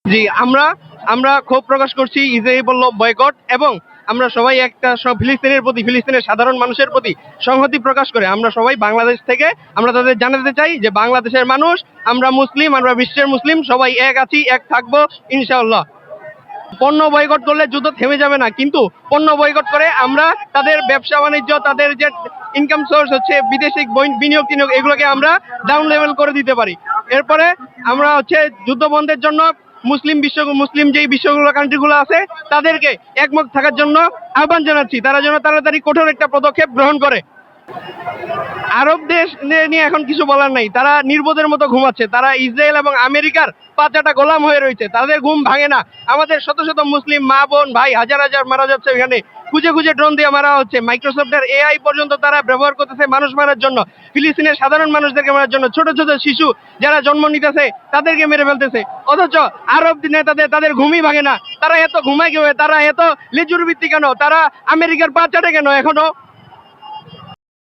জি, আমরা আমরা ক্ষোভ প্রকাশ করছি ইসরায়েল বলল বয়কট, এবং আমরা সবাই একটা ফিলিস্তিনের প্রতি, ফিলিস্তিনের সাধারণ মানুষের প্রতি সংহতি প্রকাশ করে আমরা সবাই বাংলাদেশ থেকে আমরা তাদের জানাতে চাই যে বাংলাদেশের মানুষ, আমরা মুসলিম, আমরা বিশ্বের মুসলিম, সবাই এক আছি, এক থাকবো ইনশাআল্লাহ। পণ্য বয়কট করলে যুদ্ধ থেমে যাবে না, কিন্তু পণ্য বয়কট করে আমরা তাদের ব্যবসা বাণিজ্য, তাদের যে ইনকাম সোর্স হচ্ছে বিদেশি বিনিয়োগ টিনিয়োগ, এগুলোকে আমরা ডাউন লেভেল করে দিতে পারি। এরপরে আমরা হচ্ছে যুদ্ধ বন্ধের জন্য মুসলিম যেই বিশ্বগুলো কান্ট্রিগুলো আছে তাদেরকে একমত থাকার জন্য আহ্বান জানাচ্ছি, তারা যেন তাড়াতাড়ি কঠোর একটা পদক্ষেপ গ্রহণ করে। আরব দেশ নিয়ে এখন কিছু বলার নাই, তারা নির্বোধের মতো ঘুমাচ্ছে, তারা ইসরায়েল এবং আমেরিকার পাঁচাটা গোলাম হয়ে রয়েছে, তাদের ঘুম ভাঙে না। আমাদের শত শত মুসলিম মা বোন ভাই হাজার হাজার মারা যাচ্ছে, এখানে খুঁজে খুঁজে ড্রোন দিয়ে মারা হচ্ছে, মাইক্রোসফটের এআই পর্যন্ত তারা ব্যবহার করতেছে মানুষ মারার জন্য, ফিলিস্তিনের সাধারণ মানুষদেরকে মারার জন্য, ছোট ছোট শিশু যারা জন্ম নিতেছে তাদেরকে মেরে ফেলতেছে। অথচ আরব নেতাদের তাদের ঘুমই ভাঙে না, তারা এত ঘুমায় কেউ, তারা এত লেজুর ভিত্তি কেন, তারা আমেরিকার পাঁচাটে কেন এখনো?